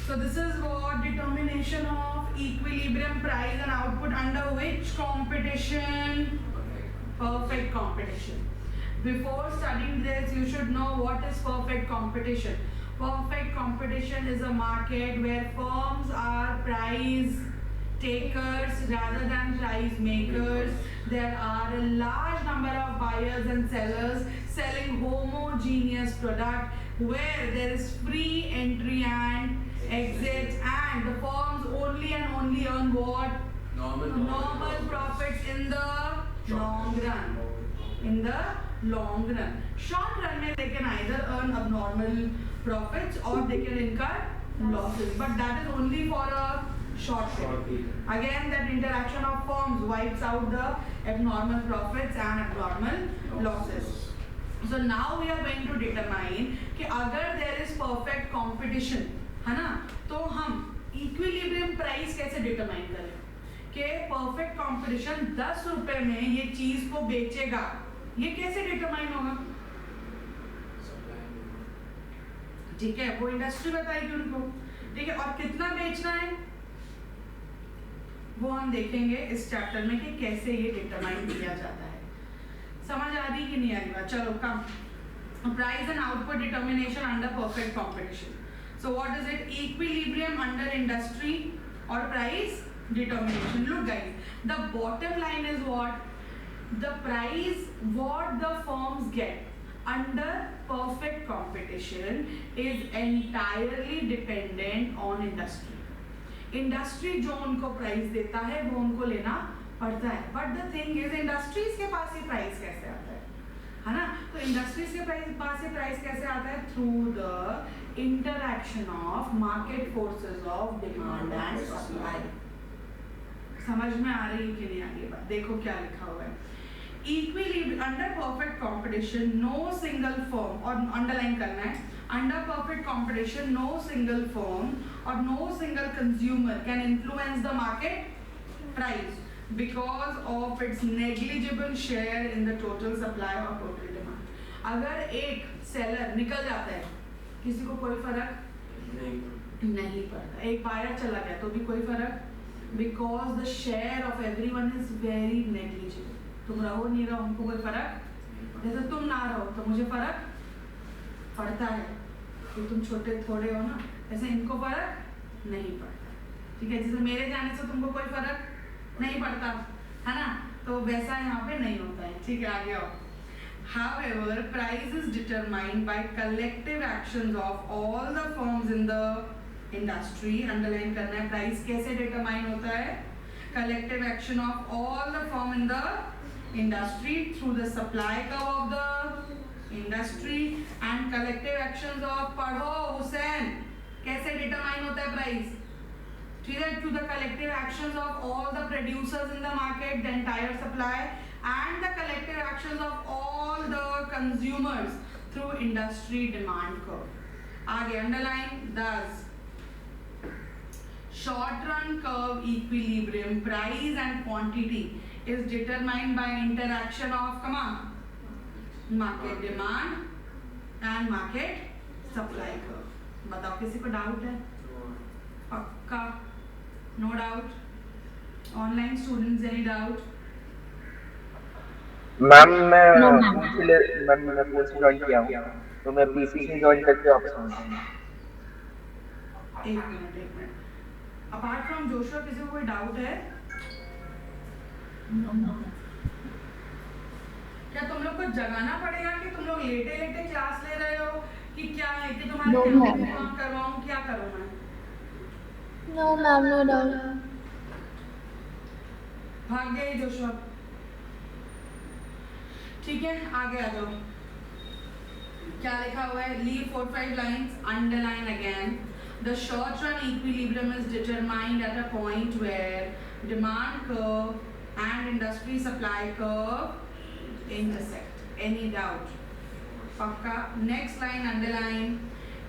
So this is what determination of equilibrium price and output under which competition? Perfect competition. Before studying this, you should know what is perfect competition. Perfect competition is a market where firms are price takers rather than price makers. There are a large number of buyers and sellers selling homogeneous product where there is free entry and exit, and the firms only and only earn what? Normal profits in the long run. In the long run. Short run में they can either earn abnormal profits or they can incur losses, but that is only for a short period. Again, that interaction of firms wipes out the abnormal profits and abnormal losses. So now we are going to determine कि अगर there is perfect competition, है ना, तो हम equilibrium price कैसे determine करें? कि perfect competition 10 रुपए में ये चीज को बेचेगा, ये कैसे determine होगा? ठीक है, वो इंडस्ट्री बताएगी उनको, ठीक है, और कितना बेचना है वो हम देखेंगे इस चैप्टर में कि कैसे ये डिटरमाइन किया जाता है. समझ आ रही कि नहीं आ रही बात? चलो come. Price and output determination under perfect competition. So what is it? Equilibrium under industry और price determination. Look guys, the bottom line is what? The price what the firms get under perfect competition is entirely dependent on industry. Industry जो उनको price देता है वो उनको लेना पड़ता है, but the thing is industries के पास ये प्राइस कैसे आता है ना? तो इंडस्ट्रीज के पास ये प्राइस कैसे आता है? Through the interaction of market forces of demand and supply. समझ में आ रही है कि नहीं आ रही बात? देखो क्या लिखा हुआ है. Equilibrium under perfect competition no single firm, और अंडरलाइन करना है, under perfect competition no single firm or no single consumer can influence the market price because of its negligible share in the total supply or total demand. अगर एक seller निकल जाता है किसी को कोई फर्क नहीं पड़ता, एक बायर चला गया तो भी कोई फर्क, because the share of everyone is very negligible. तुम रहो नहीं रहो उनको कोई फर्क, जैसे तुम ना रहो तो मुझे फर्क पड़ता है कि तुम छोटे थोड़े हो ना, ऐसे इनको फर्क नहीं पड़ता. ठीक है, जैसे मेरे जाने से तुमको कोई फर्क नहीं पड़ता है ना, तो वैसा यहाँ पे नहीं होता है. ठीक है, आगे आओ. However, price is determined by collective actions of all the firms in the industry. Underline करना है, price कैसे determine होता है? Collective action of all the firm in the industry through the supply curve of the industry and collective actions of, पढ़ो हुसैन, कैसे determine होता है price? ठीक है, to the collective actions of all the producers in the market, the entire supply, and the collective actions of all the consumers through industry demand curve. आगे underline, thus short run curve equilibrium price and quantity is determined by interaction of, come on, market demand and market supply curve. बताओ किसी को doubt है? पक्का? No doubt? Online students any doubt? Ma'am मैंने course join किया हूँ, तो मैं पीसीसी ज्वाइन करके वापस आऊंगा. एक मिनट. अपार्ट फ्रॉम जोशुआ किसी को कोई डाउट है? क्या तुम लोग को जगाना पड़ेगा कि तुम लोग लेटे लेटे क्लास ले रहे हो कि क्या है कि तुम्हारे काम करवाऊं, क्या करूं मैं? No ma'am, no doubt. भाग गए जोशुआ. ठीक है, आगे आ जाओ. क्या लिखा हुआ है? Leave 4-5 lines, underline again. The short run equilibrium is determined at a point where demand curve and industry supply curve intersect. Any doubt? Pakka. Next line, underline.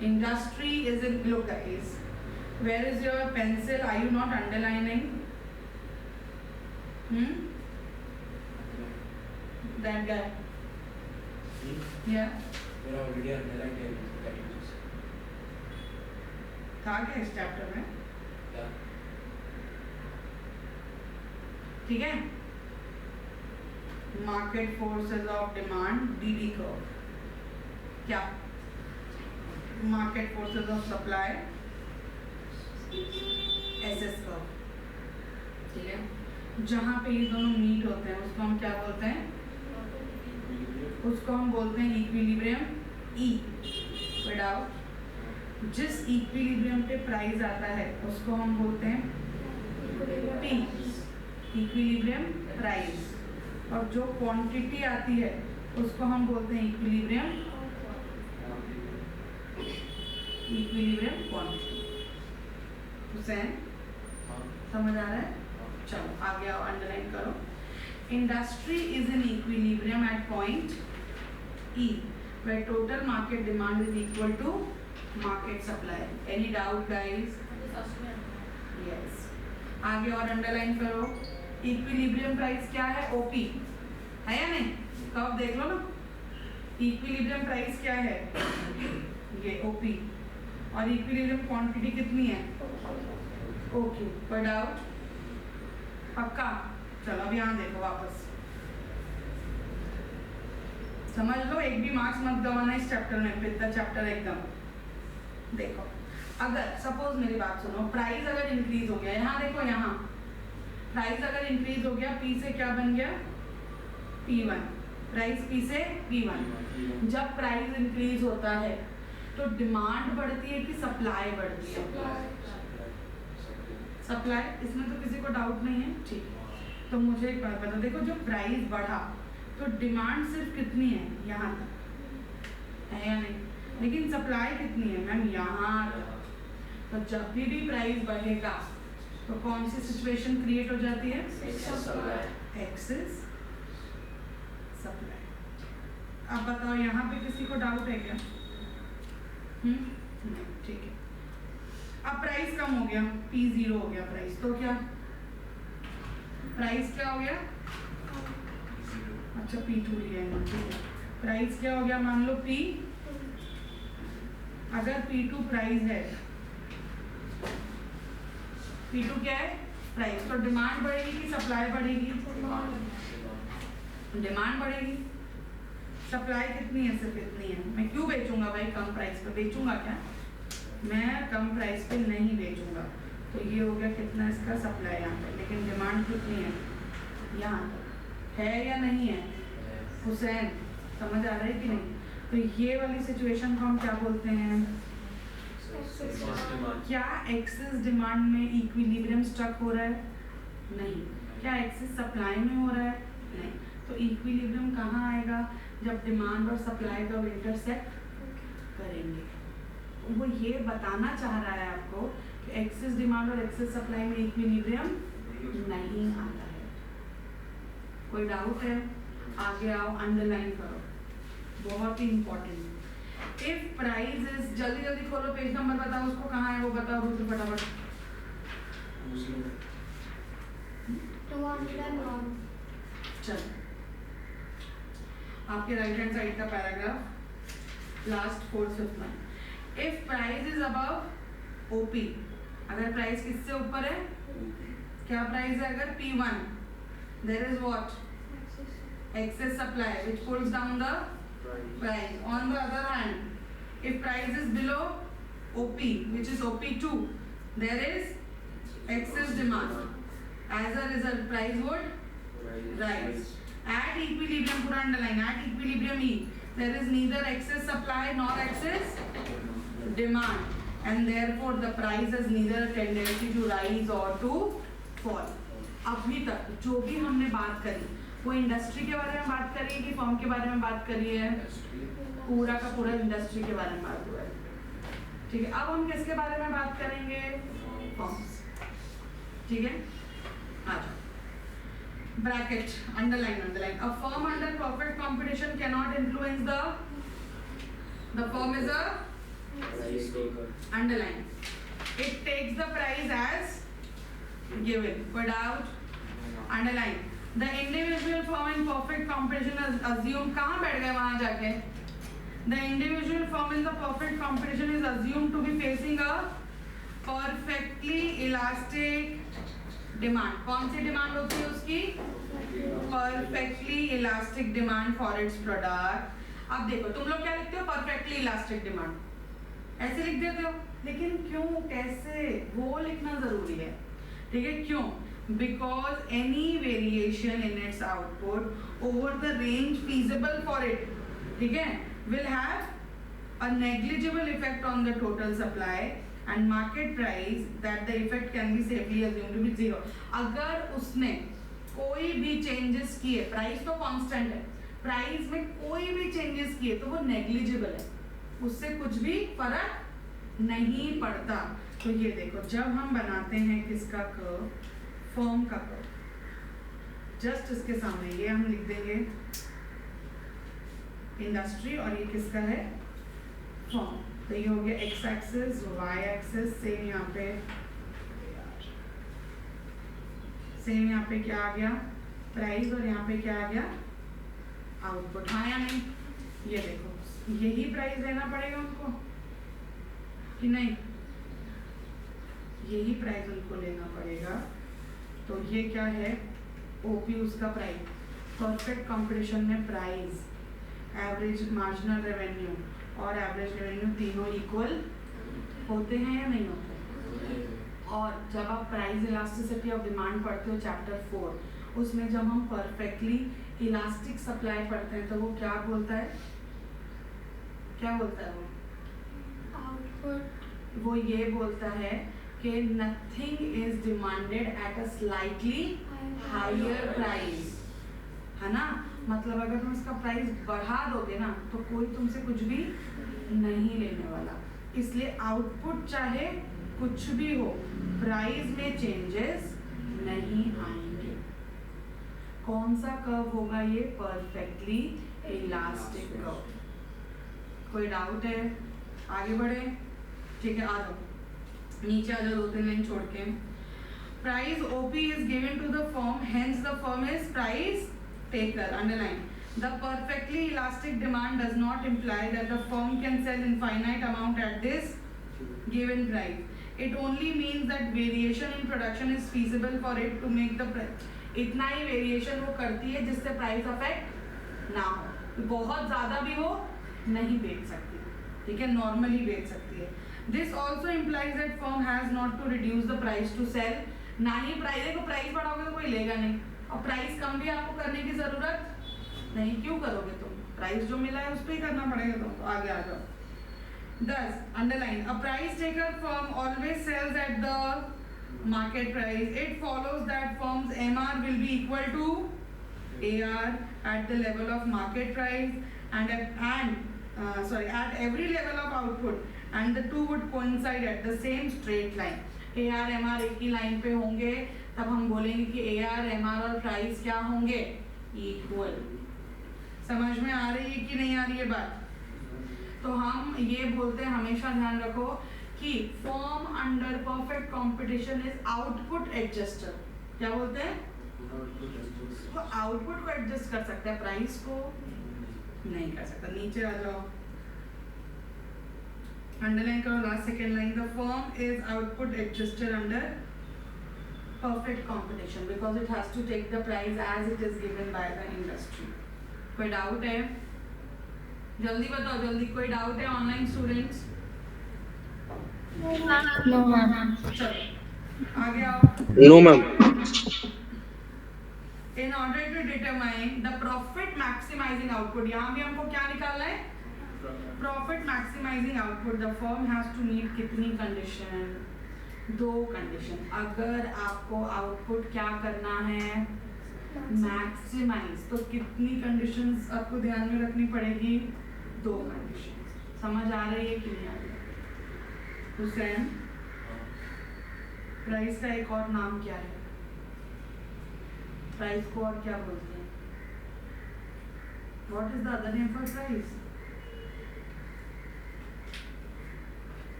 Industry is in, look guys, where is your pencil? Are you not underlining? That guy. Yeah. We're already underlined. था क्या इस chapter में? ठीक है, market forces of demand DD curve, क्या market forces of supply SS curve, ठीक है। जहाँ पे ये दोनों मीट होते हैं उसको हम क्या बोलते हैं? उसको हम बोलते हैं इक्विलिब्रियम E। विदाउट जिस इक्विलिब्रियम पे प्राइस आता है उसको हम बोलते हैं P, इक्विलिब्रियम प्राइस, और जो क्वांटिटी आती है उसको हम बोलते हैं इक्विलिब्रियम क्वांटिटी। हुसैन समझ आ रहा है? चलो आगे आओ, अंडरलाइन करो। Industry is in equilibrium at point E where total market demand is equal to market supply. Any doubt guys? Yes. आगे और अंडरलाइन करो। इक्विलिब्रियम प्राइस क्या है? OP है या नहीं? कर्व देख लो ना। इक्विलिब्रियम प्राइस क्या है? ये OP, और इक्विलिब्रियम क्वांटिटी कितनी है? OQ। कोई डाउट? पक्का? चलो अब यहाँ देखो वापस समझ लो, एक भी मार्क्स मत गवाना इस चैप्टर में, पिछला चैप्टर एकदम। देखो अगर सपोज मेरी बात सुनो, प्राइस अगर इंक्रीज हो गया, यहाँ देखो, यहाँ प्राइस अगर इंक्रीज हो गया, P से क्या बन गया? P1, प्राइस P से P1। जब प्राइस इंक्रीज होता है तो डिमांड बढ़ती है कि सप्लाई बढ़ती है? सप्लाई। इसमें तो किसी को डाउट नहीं है, ठीक है। तो मुझे एक बात बता, देखो जो प्राइस बढ़ा तो डिमांड सिर्फ कितनी है? यहाँ तक है या नहीं? लेकिन सप्लाई कितनी है मैम? यहाँ तक। तो जब भी प्राइस बढ़ेगा तो कौन सी सिचुएशन क्रिएट हो जाती है? Excess supply. अब बताओ यहाँ पे किसी को डाउट है क्या? नहीं, ठीक है। अब प्राइस कम हो गया, P0 हो गया प्राइस, तो क्या प्राइस क्या हो गया? अच्छा P2 लिया है, ठीक है। प्राइस क्या हो गया? मान लो P, अगर P2 प्राइस है, P2 क्या है? प्राइस। तो डिमांड बढ़ेगी कि सप्लाई बढ़ेगी? डिमांड बढ़ेगी। सप्लाई कितनी है? सिर्फ इतनी है। मैं क्यों बेचूंगा भाई कम प्राइस पे? बेचूंगा क्या? मैं कम प्राइस पे नहीं बेचूंगा। तो ये हो गया कितना इसका? सप्लाई यहाँ पे। लेकिन डिमांड कितनी है? यहाँ तक है या नहीं है? हुसैन समझ आ रहा है कि नहीं? तो ये वाली सिचुएशन को हम क्या बोलते हैं? क्या एक्सेस डिमांड में इक्विलिब्रियम स्ट्रक हो रहा है? नहीं। क्या एक्सेस सप्लाई में हो रहा है? नहीं। तो इक्विलिब्रियम कहाँ आएगा? जब डिमांड और सप्लाई का इंटरसेक्ट करेंगे। वो ये बताना चाह रहा है आपको कि एक्सेस डिमांड और एक्सेस सप्लाई में इक्विलिब्रियम नहीं आता है। कोई डाउट है? आगे आओ, अंडरलाइन करो, बहुत ही इंपॉर्टेंट। इफ प्राइस इज, जल्दी जल्दी खोलो, पेज नंबर बताओ, उसको कहाँ है वो बताओ रुद्र फटाफट। 201। चलो आपके राइट हैंड साइड का paragraph, last 4th 5th line. If price is above OP, अगर प्राइस किससे ऊपर है? क्या प्राइस है? अगर P1, there is what? Excess supply which pulls down the price. On the other hand, if price is below OP, which is OP2, there is excess demand. As a result, price would rise. At equilibrium, put underline, at equilibrium E, there is neither excess supply nor excess demand, and therefore the price has neither tendency to rise or to fall. अभी तक जो भी हमने बात करी वो industry के बारे में बात करी है कि फर्म के बारे में बात करी है? पूरा का पूरा इंडस्ट्री के बारे में बात हुआ है, ठीक है। अब हम किसके बारे में बात करेंगे? फर्म्स, ठीक है। आ जाओ, bracket, underline, underline. A firm under perfect competition can not influence the firm is a underline. It takes the price as given. Put out, underline. The individual firm in perfect competition is assumed. कहाँ बैठ गए वहाँ जाके? The individual firm in the perfect competition is assumed to be facing a perfectly elastic demand, कौन सी demand होती है उसकी? Perfectly elastic demand for its product. अब देखो तुम लोग क्या लिखते हो? परफेक्टली इलास्टिक डिमांड ऐसे लिख देते हो, लेकिन क्यों, कैसे, वो लिखना जरूरी है, ठीक है? क्यों? Because any variation in its output over the range feasible for it, ठीक है, will have a negligible effect on the total supply and market price, that the effect can be safely assumed to be zero। अगर उसने कोई भी changes किए, price तो constant है, price में कोई भी चेंजेस किए तो वो नेग्लिजिबल है, उससे कुछ भी फर्क नहीं पड़ता। तो ये देखो जब हम बनाते हैं किसका कर्व, फर्म का कर्व, जस्ट इसके सामने ये हम लिख देंगे इंडस्ट्री और ये किसका है? फर्म। तो ये हो गया X axis, Y axis, same यहाँ पे, सेम यहाँ पे क्या आ गया? प्राइस, और यहाँ पे क्या आ गया? आउटपुट। हाँ या नहीं? ये देखो यही प्राइस लेना पड़ेगा उनको कि नहीं? यही प्राइस उनको लेना पड़ेगा। तो ये क्या है? ओपी उसका प्राइस, परफेक्ट कंपटीशन में प्राइस, एवरेज मार्जिनल रेवेन्यू और एवरेज रेवेन्यू तीनों इक्वल होते हैं या नहीं होते? और जब आप प्राइस इलास्टिसिटी ऑफ डिमांड पढ़ते हो चैप्टर 4, उसमें जब हम परफेक्टली इलास्टिक सप्लाई पढ़ते हैं तो वो क्या बोलता है? क्या बोलता है वो? आउटपुट। वो ये बोलता है कि nothing is demanded at a slightly higher price, है ना? मतलब अगर तुम इसका प्राइस बढ़ा दोगे ना तो कोई तुमसे कुछ भी नहीं लेने वाला, इसलिए आउटपुट चाहे कुछ भी हो, प्राइस में चेंजेस नहीं आएंगे। कौन सा कर्व होगा ये? Perfectly elastic curve. कोई डाउट है? आगे बढ़े, ठीक है? आ जाओ नीचे आ जाओ, 2-3 लाइन छोड़ के। Price OP is given to the firm, hence the firm is price taker, underline. The perfectly elastic demand does not imply that the firm can sell infinite amount at this given price. It only means that variation in production is feasible for it to make the price. इतना ही variation वो करती है जिससे price affect ना हो, बहुत ज़्यादा भी हो नहीं बेच सकती, ठीक है? नॉर्मली बेच सकती है। This also implies that firm has not to reduce the price to sell। ना ही प्राइस, देखो प्राइस बढ़ाओगे तो कोई लेगा नहीं, और प्राइस कम भी आपको करने की जरूरत नहीं, क्यों करोगे तुम? प्राइस जो मिला है उस पर ही करना पड़ेगा तुमको। आगे आ जाओ। 10 underline, a price taker firm always sells at the market price. It follows that firm's MR will be equal to AR at the level of market price and at every level of output, and the two would coincide at the same straight line। AR MR एक ही line पे होंगे, तब हम बोलेंगे कि AR MR और price क्या होंगे? इक्वल। समझ में आ रही है कि नहीं आ रही है बात? तो हम ये बोलते हैं, हमेशा ध्यान रखो कि firm under perfect competition is output adjuster. क्या बोलते हैं? वो आउटपुट को एडजस्ट कर सकता है, प्राइस को नहीं कर सकता। नीचे आ जाओ, अंडरलाइन करो last second line. The firm is output adjuster under perfect competition because it has to take the price as it is given by the industry। कोई डाउट है? जल्दी बताओ, जल्दी। कोई डाउट है ऑनलाइन स्टूडेंट्स? No ma'am. चलो आगे आओ। No ma'am. In order to determine the profit maximizing output, यहाँ भी हमको क्या निकालना है? Profit maximizing output, the firm has to meet कितनी कंडीशन? 2 कंडीशन। अगर आपको आउटपुट क्या करना है? मैक्सिमाइज, तो कितनी कंडीशंस आपको ध्यान में रखनी पड़ेगी? 2 कंडीशन। समझ आ रही है कि नहीं आ रही? हुसैन, प्राइस का एक और नाम क्या है? प्राइस को और क्या बोलते हैं? What is the other name for price?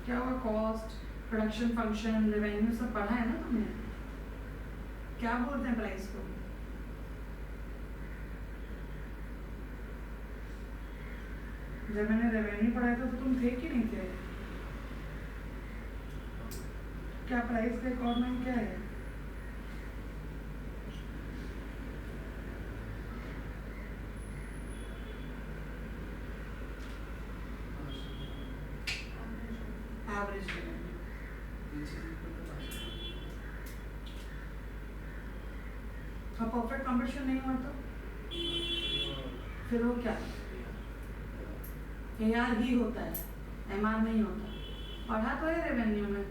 क्या हुआ? कॉस्ट, प्रोडक्शन फंक्शन, रेवेन्यू सब पढ़ा है ना तुमने? क्या बोलते हैं प्राइस को? जब मैंने रेवेन्यू पढ़ाया था तो तुम थे कि नहीं थे? क्या प्राइस का रिक्वायरमेंट क्या है? Average revenue. अब परफेक्ट कंपटीशन नहीं हुआ तो फिर वो क्या? AR ही होता है, MR नहीं होता। पढ़ा तो है रेवेन्यू में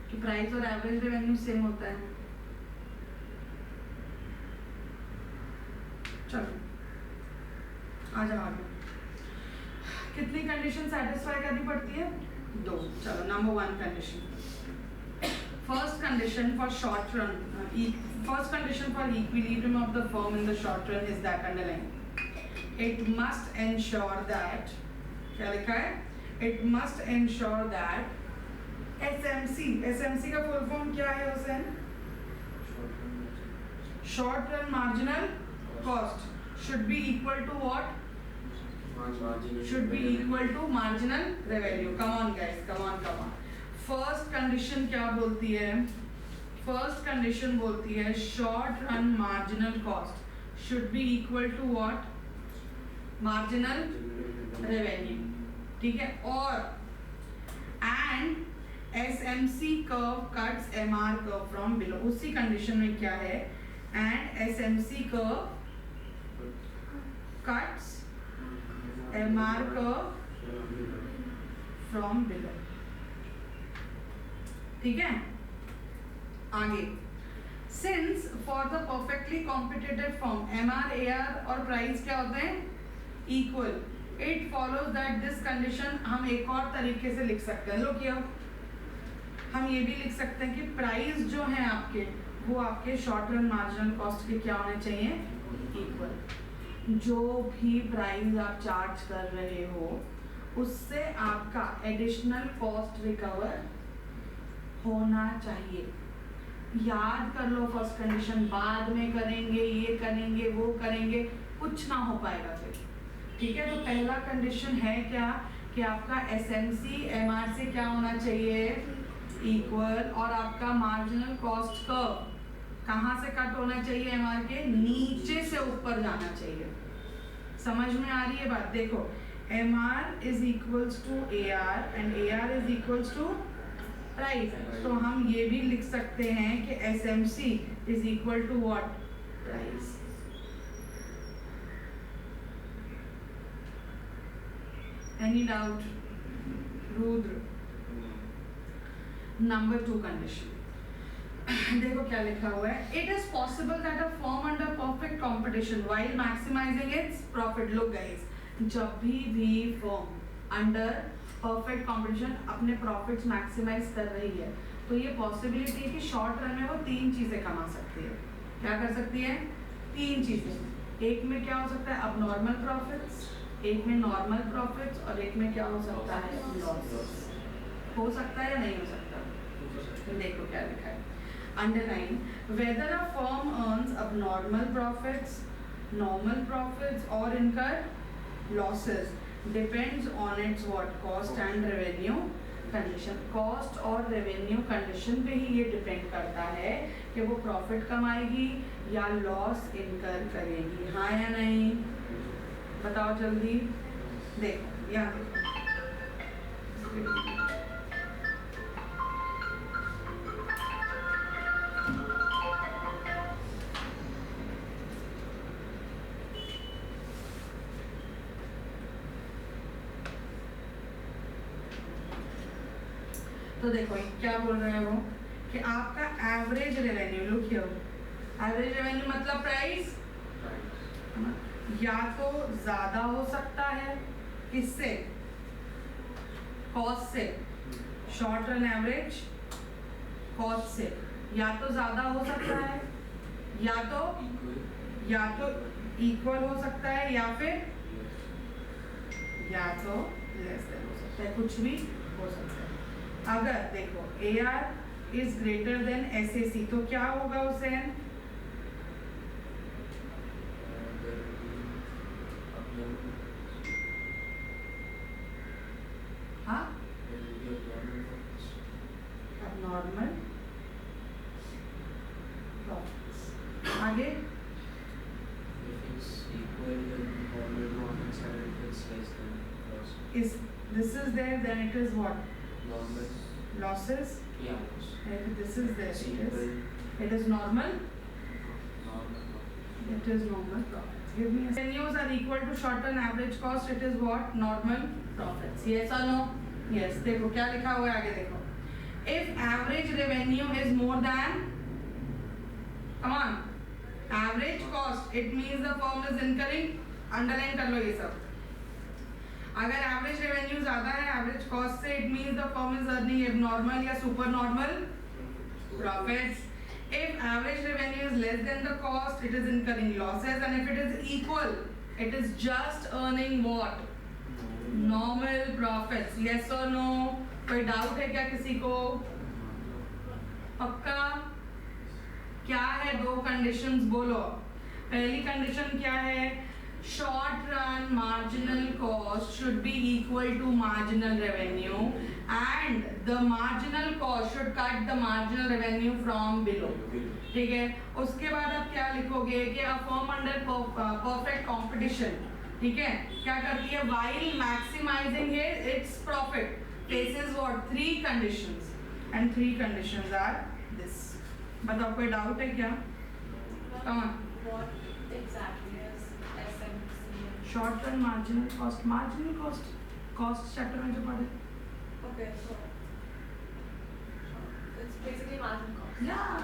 कि प्राइस और एवरेज रेवेन्यू सेम होता है। चलो आ जाओ आगे। कितनी कंडीशन सेटिस्फाई करनी पड़ती है? 2। चलो number 1 condition. First condition for short run, first condition for equilibrium of the firm in the short run is that underline. It must ensure that, क्या लिखा है? It must ensure that SMC का full form क्या है Hussain? Short run marginal cost should be equal to what? Should be equal to marginal revenue. Come on guys, come on. First condition क्या बोलती है? First condition बोलती है short run marginal cost should be equal to what? Marginal revenue. ठीक है, और and SMC curve cuts MR curve from below. उसी condition में क्या है? And SMC curve cuts MR curve from below. ठीक है, आगे। Since for the perfectly competitive firm MR, AR और प्राइस क्या होते हैं? Equal. It follows that this condition, हम एक और तरीके से लिख सकते हैं। लो किया, हम ये भी लिख सकते हैं कि प्राइस जो है आपके, वो आपके शॉर्ट रन मार्जिनल कॉस्ट के क्या होने चाहिए? इक्वल। जो भी प्राइस आप चार्ज कर रहे हो उससे आपका एडिशनल कॉस्ट रिकवर होना चाहिए। याद कर लो फर्स्ट कंडीशन, बाद में करेंगे, ये करेंगे, वो करेंगे, कुछ ना हो पाएगा फिर। ठीक है, तो पहला कंडीशन है क्या? कि आपका एसएमसी एमआर से क्या होना चाहिए? इक्वल। और आपका मार्जिनल कॉस्ट कर्व कहाँ से कट होना चाहिए? एमआर के नीचे से ऊपर जाना चाहिए। समझ में आ रही है बात? देखो, MR is equals to AR and AR is equals to price. तो हम ये भी लिख सकते हैं कि SMC is equal to what? Price. Any doubt? Rudra. Number 2 condition देखो क्या लिखा हुआ है। It is possible that a firm under perfect competition while maximizing its profit. Look guys, जब भी फर्म अंडर परफेक्ट कंपटीशन अपने प्रॉफिट्स मैक्सिमाइज कर रही है तो ये पॉसिबिलिटी है कि शॉर्ट रन में वो 3 चीजें कमा सकती है। क्या कर सकती है? 3 चीजें। एक में क्या हो सकता है? अबनॉर्मल प्रॉफिट्स, एक में नॉर्मल प्रॉफिट्स और एक में क्या हो सकता है? लॉस। हो सकता है या नहीं हो सकता? तो देखो क्या लिखा है, underline. Weather a firm earns abnormal profits, normal profits और इनकर losses depends on its what? Cost and revenue condition. Cost और revenue condition पे ही ये डिपेंड करता है कि वो प्रॉफिट कमाएगी या लॉस इनकर करेगी। हाँ या नहीं? बताओ जल्दी। देखो यहाँ देखो, तो देखो क्या बोल रहे हैं वो कि आपका average revenue, look here, average revenue मतलब प्राइस, या तो ज्यादा हो सकता है किससे? कॉस्ट से। शॉर्ट रन एवरेज कॉस्ट से या तो ज्यादा हो सकता है या तो इक्वल हो सकता है या फिर लेस देन हो सकता है, कुछ भी हो सकता है। अगर देखो AR is greater than SAC तो क्या होगा हुसैन? आगे If it's equal, then normal to one side. If it's less than loss. is this is there, then it is what? Normal. Losses. Yeah, loss. If this is there, It's it equal. is normal. Normal. It is normal profits. Give me a revenues are equal to short-term average cost. It is what? Normal profits. Yes or no? Yes. देखो क्या लिखा हुआ है आगे देखो. If average revenue is more than, come on, average cost, it means the firm is incurring. Underline कर लो ये सब. अगर average revenue ज़्यादा है average cost से, it means the firm is earning abnormal या supernormal profits. If average revenue is less than the cost, it is incurring losses, and if it is equal, it is just earning what? Normal profits. Yes or no? कोई doubt है क्या किसी को? पक्का? क्या है दो conditions बोलो. पहली condition क्या है? Short run marginal cost should be equal to marginal revenue, and the marginal cost should cut the marginal revenue from below. ठीक है. उसके बाद आप क्या लिखोगे कि a firm under perfect competition, ठीक है, क्या करती है? While maximizing its profit faces what? 3 conditions, and 3 conditions are this. बताओ कोई doubt है क्या? Come on. What exactly is SMC? Short run marginal cost chapter में जो पढ़े. Okay, so it's basically margin cost. Yeah.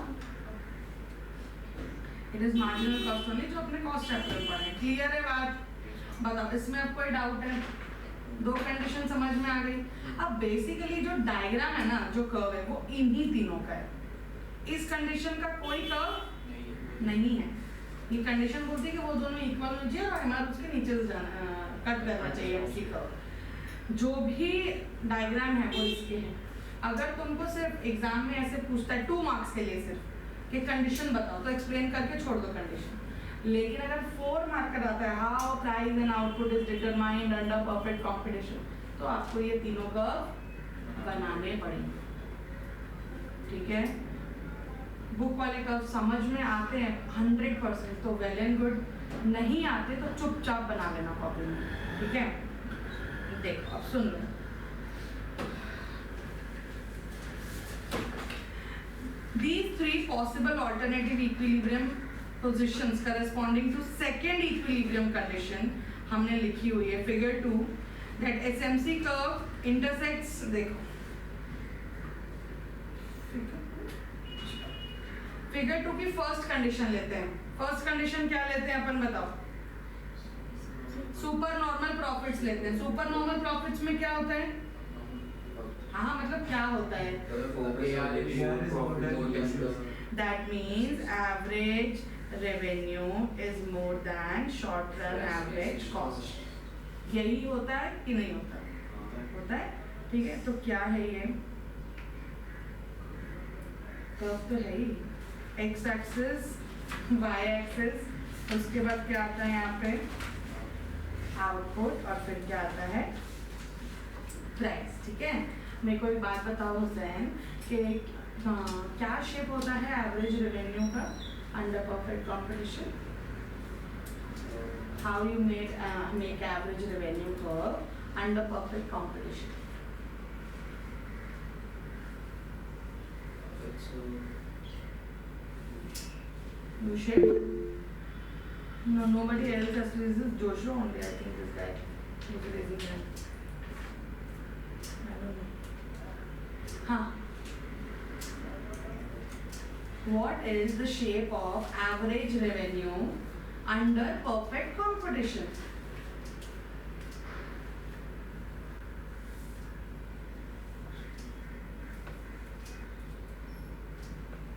It is marginal cost only जो अपने cost chapter में पढ़े. Clear है बात? बताओ इसमें अब कोई doubt है? दो कंडीशन समझ में आ गई. अब बेसिकली जो डायग्राम है ना, जो कर्व है, वो इन्हीं तीनों का है. इस कंडीशन का कोई कर्व नहीं है. ये कंडीशन बोलती है कि वो दोनों इक्वल होने चाहिए और हमारे उसके नीचे से जाना कट करना चाहिए एमसी कर्व. जो भी डायग्राम है वो इसके हैं. अगर तुमको सिर्फ एग्जाम में ऐसे पूछता है 2 मार्क्स के लिए सिर्फ कि कंडीशन बताओ, तो एक्सप्लेन करके छोड़ दो कंडीशन. लेकिन अगर 4 मार्क का आता है how price and output is determined under perfect competition, तो आपको ये तीनों कर्व बनाने पड़ेंगे. ठीक है. बुक वाले कर्व समझ में आते हैं 100% तो वेल एंड गुड. नहीं आते तो चुपचाप बना लेना प्रॉब्लम. ठीक है. देखो अब सुन लो. These 3 possible alternative equilibrium positions corresponding to second equilibrium condition हमने लिखी हुई है figure 2 that SMC curve intersects. देखो figure 2 की first condition लेते हैं. first condition क्या लेते हैं अपन बताओ? सुपर नॉर्मल प्रॉफिट्स लेते हैं. सुपर नॉर्मल प्रॉफिट्स में क्या होता है? हाँ मतलब क्या होता है? That means average revenue is more than short run average cost. यही होता है कि नहीं होता? होता है. ठीक है. तो क्या है ये कर्व? तो है ही x एक्सिस y एक्सिस, उसके बाद क्या आता है यहाँ पे? आउटपुट, और फिर क्या आता है? प्राइस. ठीक है. मेरे को एक बात बताओ हुसैन कि क्या शेप होता है एवरेज रेवेन्यू का under perfect competition? How you make average revenue curve under perfect competition? You shape? No, nobody else has to use this. Joshua only, I think, this guy who's raising hand. I don't know. Huh. What is the shape of average revenue under perfect competition?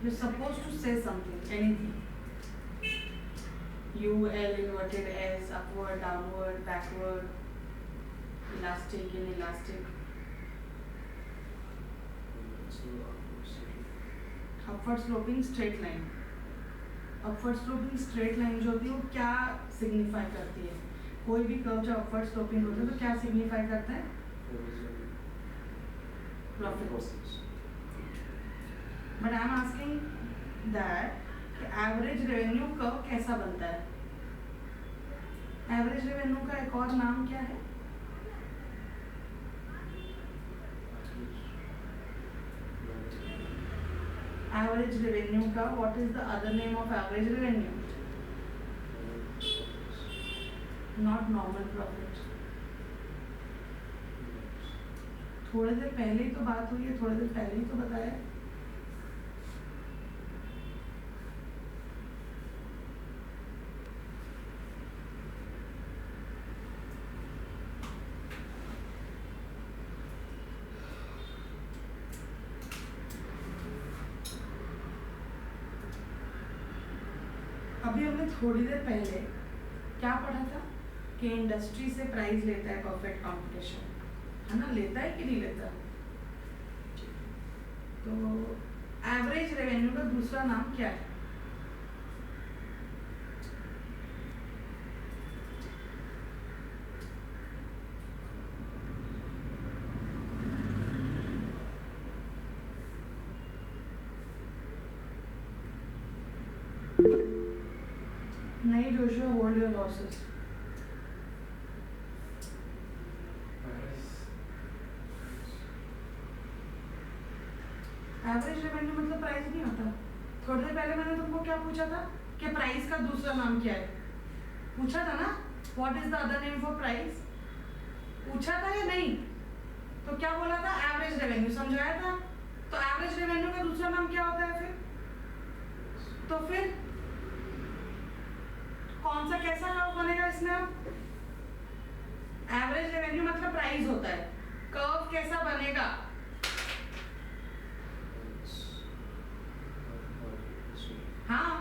You're supposed to say something, anything. U, L, inverted S, upward, downward, backward, elastic, inelastic. Upward sloping straight line. Upward sloping straight line जो होती है वो क्या signify करती है? कोई भी curve जो upward sloping होता है तो क्या सिग्निफाई करता है? Profit. But I'm asking that कि एवरेज रेवेन्यू कर्व कैसा बनता है। एवरेज रेवेन्यू का एक और नाम क्या है? Average revenue का what is the other name of average revenue? Not normal profit. थोड़ी देर पहले ही तो बात हुई है, थोड़ी देर पहले ही तो बताया। अभी हमने थोड़ी देर पहले क्या पढ़ा था कि इंडस्ट्री से प्राइस लेता है परफेक्ट कंपटीशन, है ना? लेता है कि नहीं लेता? तो एवरेज रेवेन्यू का दूसरा नाम क्या है? नहीं Joshua, hold your losses. Average revenue मतलब प्राइस नहीं होता। थोड़ी देर पहले मैंने तुमको क्या पूछा था कि प्राइस का दूसरा नाम क्या है? पूछा था ना, what is the other name for price? पूछा था या नहीं? तो क्या बोला था? एवरेज रेवेन्यू, समझाया था। तो एवरेज रेवेन्यू का दूसरा नाम क्या होता है फिर? तो फिर कौन सा कैसा कर्व बनेगा इसमें? अब एवरेज रेवेन्यू मतलब प्राइस होता है, कर्व कैसा बनेगा? हाँ,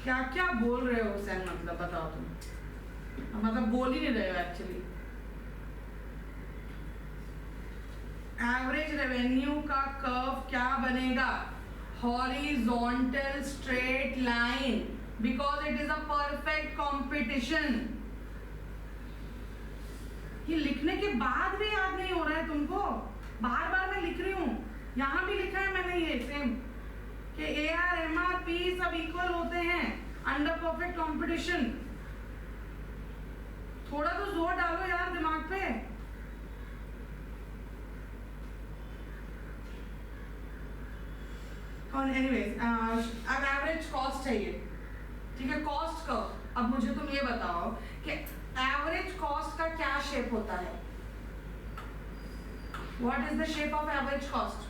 क्या क्या बोल रहे हो हुसैन? मतलब बताओ तुम, मतलब बोल ही नहीं रहे हो एक्चुअली। एवरेज रेवेन्यू का कर्व क्या बनेगा? horizontal straight line because it is a perfect competition। ये लिखने के बाद भी याद नहीं हो रहा है तुमको? बार बार मैं लिख रही हूँ, यहाँ भी लिखा है मैंने ये सेम कि AR MRP सब इक्वल होते हैं अंडर परफेक्ट कंपटीशन। थोड़ा तो जोर डालो यार दिमाग पे। एनीवेज, अब एवरेज कॉस्ट है ये, ठीक है? कॉस्ट का अब मुझे तुम ये बताओ कि एवरेज कॉस्ट का क्या शेप होता है? What is the shape of average cost?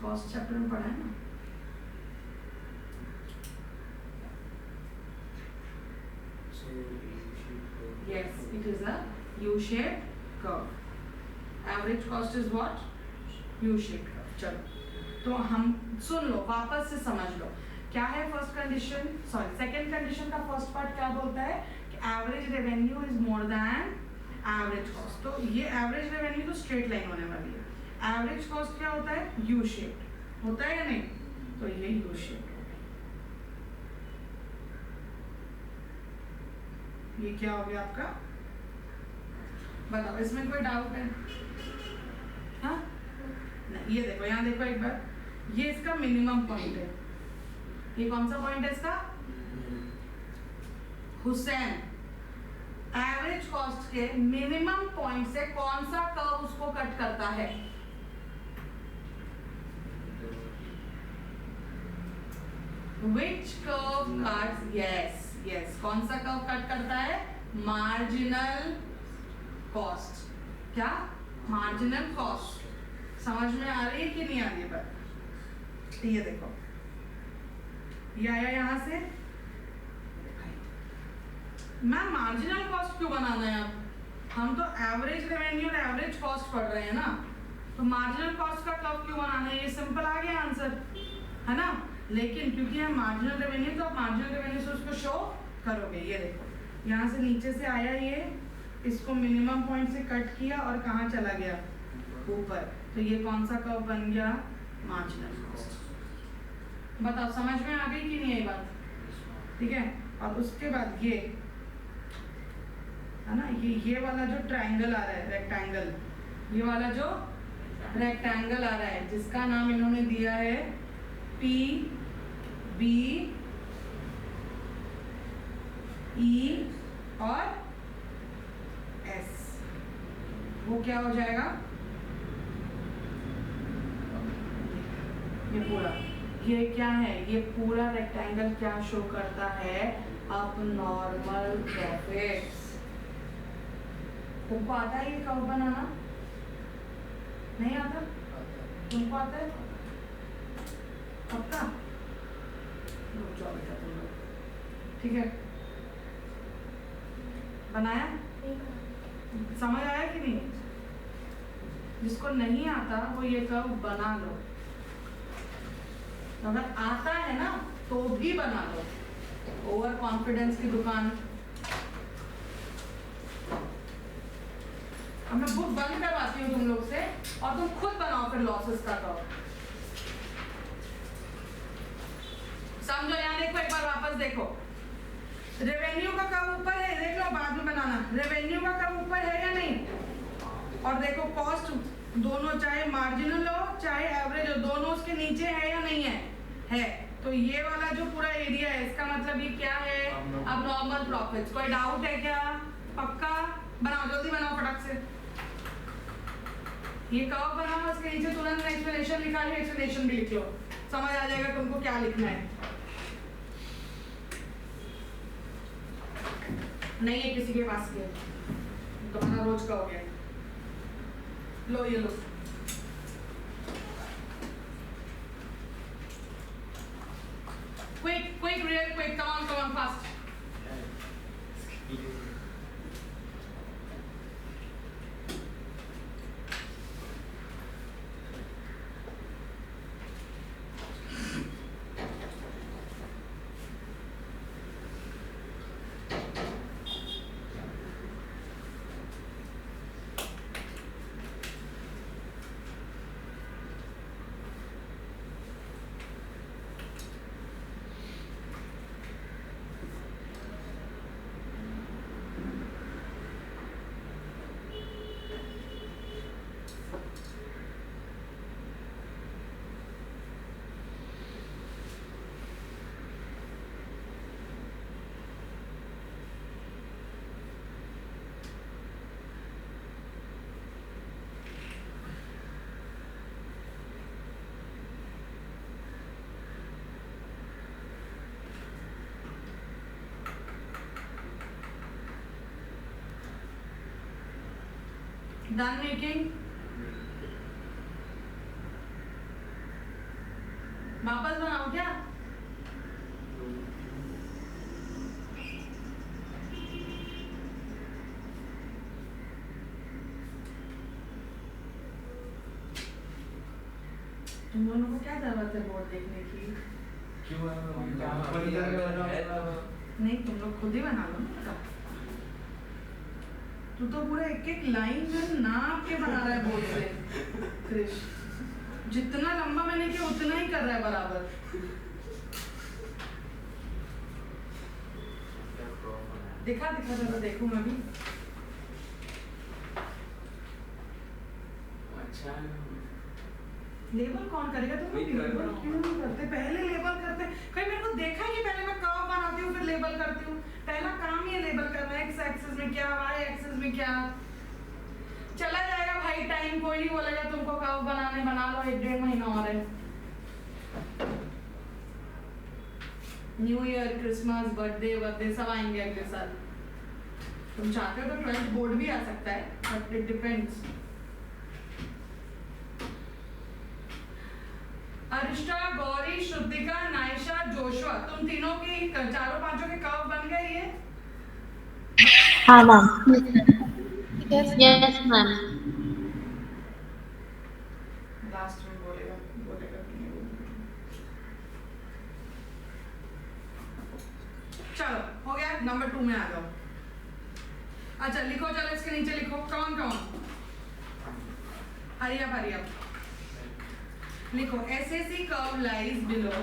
Cost chapter में पढ़ा है ना? Yes, it is a U-shaped curve. Average cost is what? U-shaped curve. चलो, तो हम सुन लो, वापस से समझ लो क्या है first condition, sorry second condition का फर्स्ट पार्ट क्या बोलता है कि average revenue is more than average cost. तो ये एवरेज रेवेन्यू तो स्ट्रेट लाइन होने वाली है। एवरेज कॉस्ट क्या होता है? U-shaped होता है या नहीं? तो ये U-shaped। ये क्या हो गया आपका? बताओ, इसमें कोई डाउट है? हाँ, ये देखो, यहाँ देखो एक बार, ये इसका मिनिमम पॉइंट है। ये कौन सा पॉइंट है इसका? हुसैन, एवरेज कॉस्ट के मिनिमम पॉइंट से कौन सा कर्व उसको कट करता है? Which curve cuts? Yes, yes. कौन सा कर्व कट करता है? Marginal cost. क्या? Marginal cost. समझ में आ रही है कि नहीं आ रही है? बात ये देखो, ये आया यहाँ से। मैम मार्जिनल कॉस्ट क्यों बनाना है? अब हम तो एवरेज रेवेन्यू और एवरेज कॉस्ट पढ़ रहे हैं ना, तो मार्जिनल कॉस्ट का कर्व क्यों बनाना है? ये सिंपल आ गया आंसर, है ना? लेकिन क्योंकि हम मार्जिनल रेवेन्यू, तो आप मार्जिनल रेवेन्यू से उसको शो करोगे। ये देखो, यहाँ से नीचे से आया, ये इसको मिनिमम पॉइंट से कट किया और कहाँ चला गया? ऊपर। तो ये कौन सा कर्व बन गया? Marginal cost. बताओ समझ में आ गई कि नहीं आई बात? ठीक है। और उसके बाद ये है ना, ये वाला जो ट्रायंगल आ रहा है रेक्टेंगल, ये वाला जो रेक्टेंगल आ रहा है जिसका नाम इन्होंने दिया है पी बी ई और एस, वो क्या हो जाएगा, ये पूरा, ये क्या है, ये पूरा रेक्टेंगल क्या शो करता है, अब नॉर्मल प्रॉफिट्स। तुमको आता है ये कर्व बनाना? नहीं आता? तुमको आता है? पक्का? रुक जाओ बेटा तुम लोग, ठीक है, बनाया, समझ आया कि नहीं? जिसको नहीं आता वो ये कर्व बना लो, अगर आता है ना तो भी बना लो, ओवर कॉन्फिडेंस की दुकान। अब मैं बुक बंद करवाती हूँ तुम लोग से और तुम खुद बनाओ फिर लॉसेस का कर्व। समझो, यहाँ देखो, एक बार वापस देखो, रेवेन्यू का कर्व ऊपर है, देख लो, बाद में बनाना, रेवेन्यू का कर्व ऊपर है या नहीं, और देखो कॉस्ट दोनों, चाहे मार्जिनल हो चाहे एवरेज हो, दोनों उसके नीचे है या नहीं है, है। तो ये वाला जो पूरा एरिया है इसका मतलब ये क्या है, अब नॉर्मल प्रॉफिट्स। कोई डाउट है क्या? पक्का? बनाओ, जल्दी बनाओ फटक से, ये कर्व बनाओ, इसके नीचे तुरंत एक्सप्लेनेशन लिखा है, एक्सप्लेनेशन भी लिख लो, समझ आ जाएगा तुमको क्या लिखना है। नहीं है किसी के पास के, तुम्हारा रोज का हो गया, लो ये लो, quick, real quick, come on, fast. Done making? वापस बनाओ क्या? तुम दोनों को क्या जरूरत है बोर्ड देखने की? क्यों नहीं, तुम लोग खुद ही बना लो ना। तू तो पूरा एक एक लाइन में नाप के बना रहा है बोर्ड से क्रिश, जितना लंबा मैंने किया उतना ही कर रहा है बराबर। दिखा जरा देखूं मैं भी। अच्छा, लेबल कौन करेगा? तुम लोग लेबल क्यों नहीं करते? पहले लेबल करते, कहीं मेरे को देखा है कि पहले मैं कर्व बनाती हूँ फिर लेबल करती हूँ। पहला काम ये लेबल करना, एक्स एक्सिस में क्या, वाई एक्सिस में क्या। चला जाएगा भाई टाइम, कोई नहीं बोलेगा तुमको कर्व बनाने, बना लो, 1-1.5 महीना और है। न्यू ईयर, क्रिसमस, बर्थडे सब आएंगे अगले साल। तुम चाहते हो तो 12th बोर्ड भी आ सकता है, but it depends. Arishta, Gauri, Shrutika, Naysha, Joshua, तुम तीनों की, चारों पांचों के कर्व बन गए ये? हाँ मैम। Yes ma'am. लास्ट में बोलेगा कि नहीं बोलेगा। चलो हो गया, नंबर 2 में आ जाओ। अच्छा लिखो, चलो इसके नीचे लिखो, कौन हरी अप लिखो, SAC curve lies below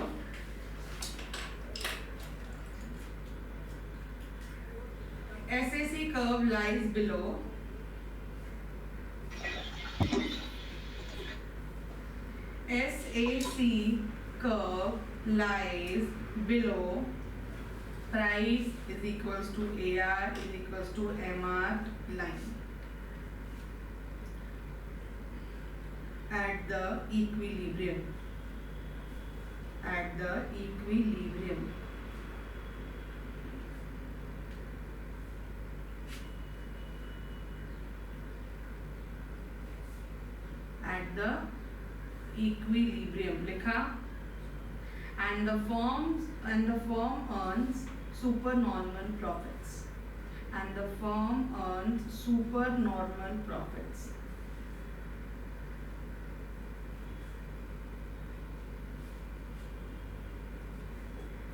SAC curve lies below. SAC curve lies below. Price is equals to AR is equals to MR line at the equilibrium. At the equilibrium. At the equilibrium लिखा. And the firm earns supernormal profits. And the firm earns supernormal profits.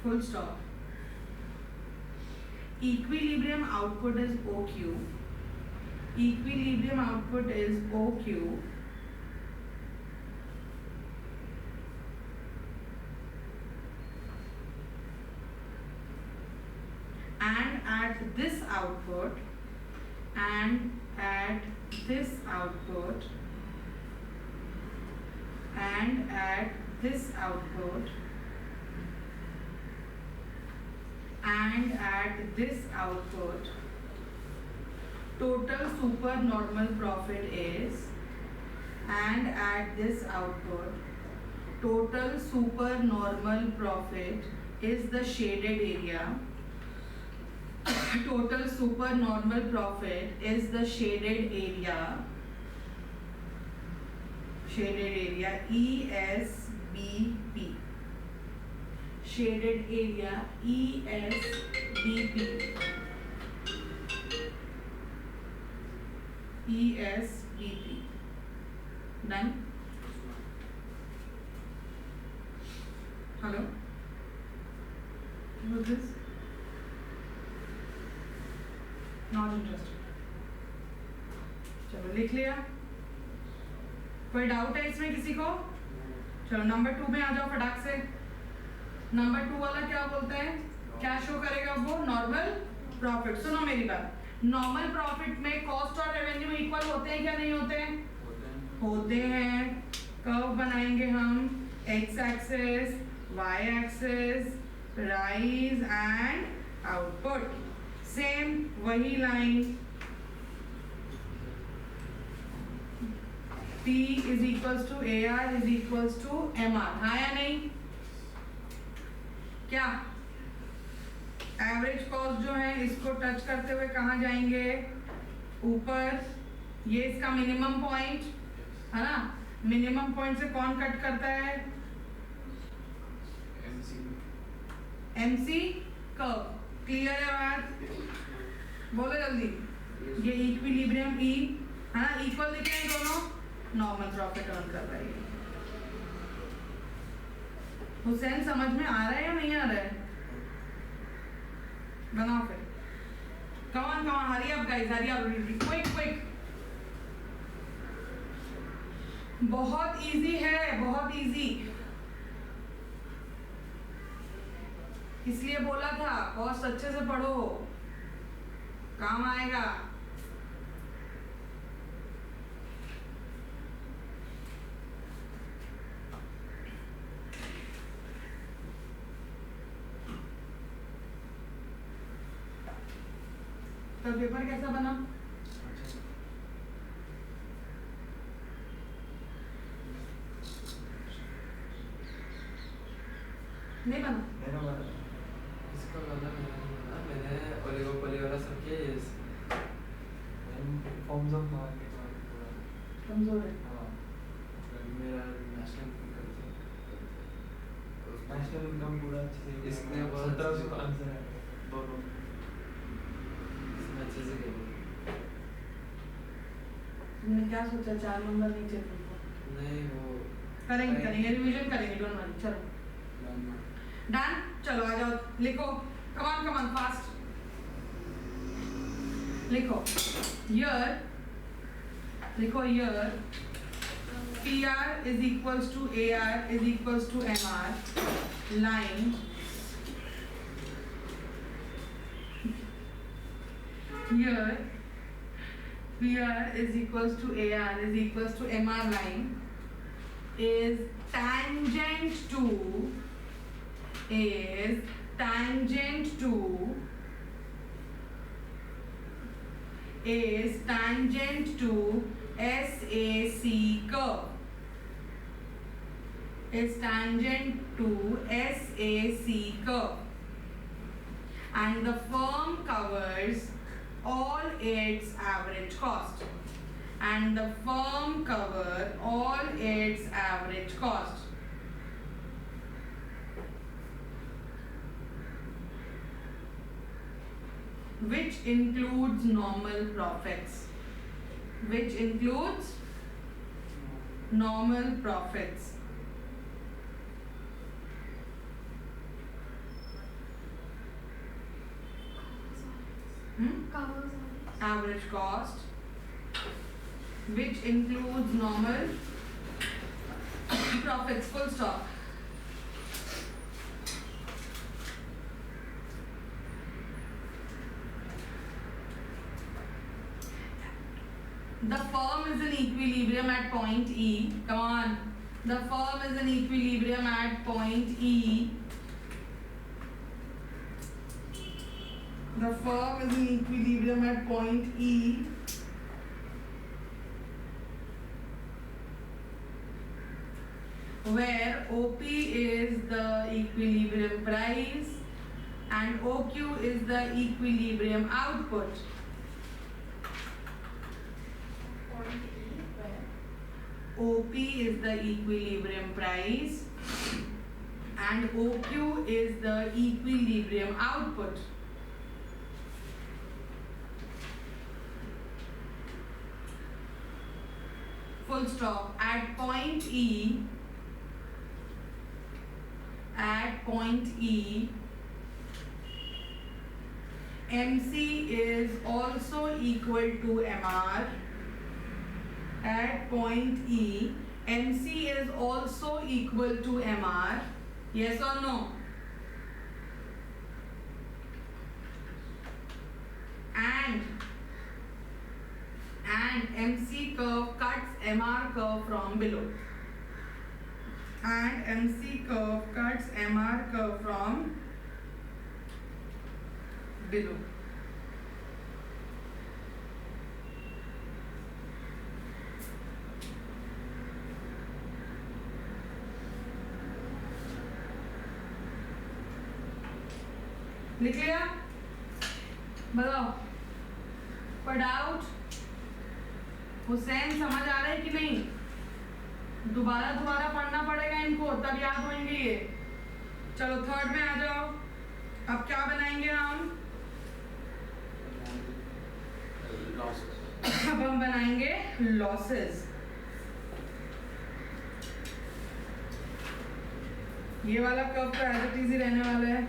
Full stop. Equilibrium output is OQ. Equilibrium output is OQ. And at this output, and at this output, and at this output, and at this output, total supernormal profit is, and at this output, total supernormal profit is the shaded area. Total supernormal profit is the shaded area. Shaded area ESBP. Shaded area ESBP. ESBP. Done? Hello? Who's this? Not interested. चलो लिख लिया. कोई doubt है इसमें किसी को? चलो number 2 में आ जाओ फटाक से. नंबर 2 वाला क्या बोलता है? क्या शो करेगा वो? Normal profit. सुनो मेरी बात. नॉर्मल प्रॉफिट में कॉस्ट और रेवेन्यू इक्वल होते हैं क्या नहीं होते हैं? होते हैं. कर्व बनाएंगे हम. X axis, Y axis, rise and output. Same वही line. P is equals to AR is equals to MR. हाँ या नहीं? क्या? एवरेज कॉस्ट जो है इसको टच करते हुए कहाँ जाएंगे? ऊपर. ये इसका मिनिमम पॉइंट है ना? मिनिमम पॉइंट से कौन कट करता है? MC curve. क्लियर है बात? बोलो जल्दी. ये इक्विलिब्रियम E है ना? इक्वल दिख रहे हैं दोनों. नॉर्मल प्रॉफिट अर्न कर रही है. हुसैन समझ में आ रहा है या नहीं आ रहा है? बनाओ फिर. Come on hurry up guys, hurry up. Quick. बहुत इजी है, बहुत इजी. इसलिए बोला था कॉस्ट अच्छे से पढ़ो, काम आएगा. तो पेपर कैसा बना? नहीं बना? मेरा वाला इसका वाला मैंने ओलिगोपोली वाला सब किया है. फॉर्म्स ऑफ मार्केट वाला कमजोर है. हाँ. मेरा नेशनल इनकम पूरा अच्छे से इसने बहुत 1700 आंसर है दोनों. अच्छे से किया. तुमने क्या सोचा? 4 नंबर नीचे तुमको? नहीं वो करेंगे रिवीजन करेंगे. Don't worry. चलो डन. चलो आ जाओ. लिखो. Come on fast. लिखो हियर. लिखो here. PR is equals to AR is equals to MR line here PR is equals to AR is equals to MR line is tangent to is tangent to is tangent to SAC curve is tangent to SAC curve and the firm covers all its average cost and the firm cover all its average cost. Which includes normal profits. Which includes normal profits. Covers Average cost, which includes normal profits, full stop. The firm is in equilibrium at point E. Come on. The firm is in equilibrium at point E. The firm is in equilibrium at point E. Where OP is the equilibrium price and OQ is the equilibrium output. point E where OP is the equilibrium price and OQ is the equilibrium output. Full stop. At point E, MC is also equal to MR. At point E, MC is also equal to MR. Yes or no? And MC curve cuts MR curve from below. And MC curve cuts MR curve from below. लिख लिया? बताओ। पर doubt? Hussain समझ आ रहा है कि नहीं? दोबारा पढ़ना पड़ेगा इनको तब याद होंगे ये। चलो थर्ड में आ जाओ। अब क्या बनाएंगे हम? अब हम बनाएंगे लॉसेस। ये वाला कर्व तो एज इट इज ही रहने वाला है।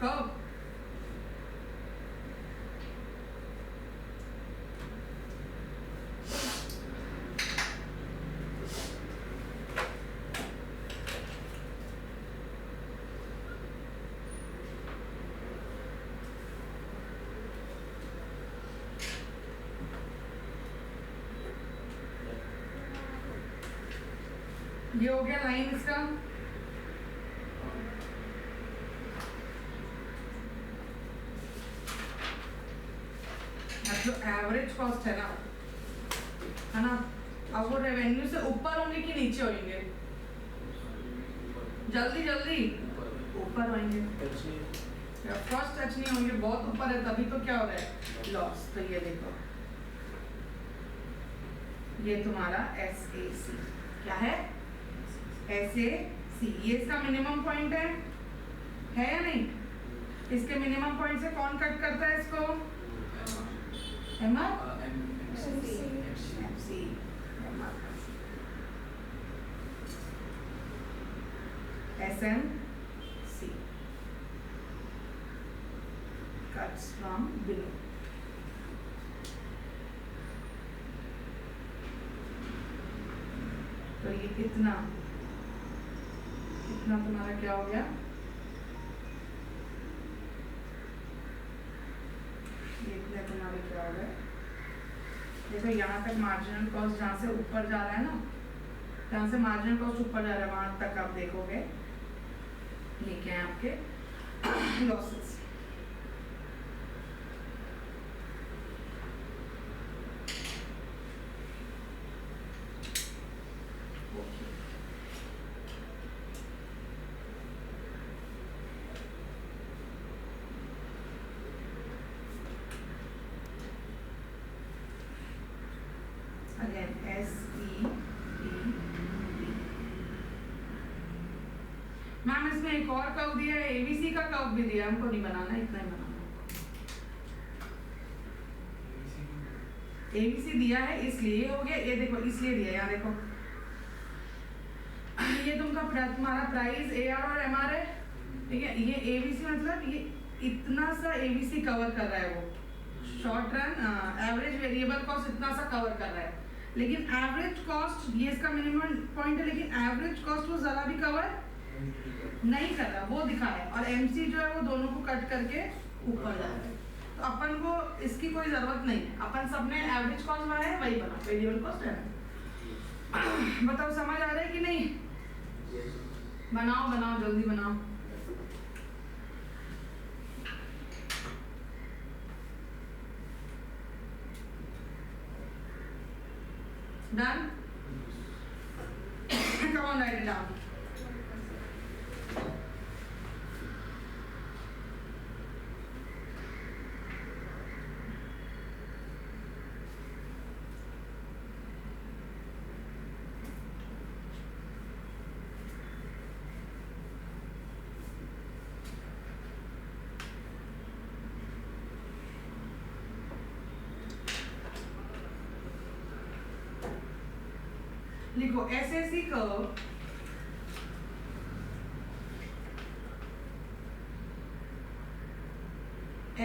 कब? ये हो गया लाइन इसका। जो एवरेज कॉस्ट है ना, अब वो रेवेन्यू से ऊपर होंगे कि नीचे होंगे? जल्दी ऊपर होंगे। फर्स्ट टच नहीं होंगे, बहुत ऊपर है तभी तो क्या हो रहा है? लॉस। तो ये देखो, ये तुम्हारा SAC क्या है? SAC। ये इसका मिनिमम पॉइंट है या नहीं? इसके मिनिमम पॉइंट से कौन कट करता है इसको? MR? MC। SMC cuts from below. तो ये इतना तुम्हारा क्या हो गया, ये इतने तुम्हारे क्या हो गए। देखो यहाँ तक मार्जिनल कॉस्ट जहाँ से ऊपर जा रहा है ना, जहाँ से मार्जिनल कॉस्ट ऊपर जा रहा है वहाँ तक आप देखोगे ये क्या है आपके लॉसेस। Again, SEEP। मैम इसमें एक और कर्व दिया है, एबीसी का कर्व भी दिया है, हमको नहीं बनाना, इतना ही बनाना। एबीसी दिया है इसलिए हो गया, ये देखो इसलिए दिया है, यहाँ देखो ये तुम्हारा प्राइस एआर और एमआर है, ठीक है। ये एबीसी मतलब ये इतना सा एबीसी कवर कर रहा है, वो short run average variable cost इतना सा कवर कर रहा है, लेकिन एवरेज कॉस्ट ये इसका मिनिमम पॉइंट है, लेकिन एवरेज कॉस्ट वो जरा भी कवर नहीं कर रहा, वो दिखा है। और एमसी जो है वो दोनों को कट करके ऊपर जा रहा है, तो अपन को इसकी कोई जरूरत नहीं है, अपन सबने एवरेज कॉस्ट बनाया है वही बना, वेरिएबल कॉस्ट है। बताओ समझ आ रहा है कि नहीं? बनाओ बनाओ जल्दी बनाओ। Done? Come on, write it down. लिखो SAC curve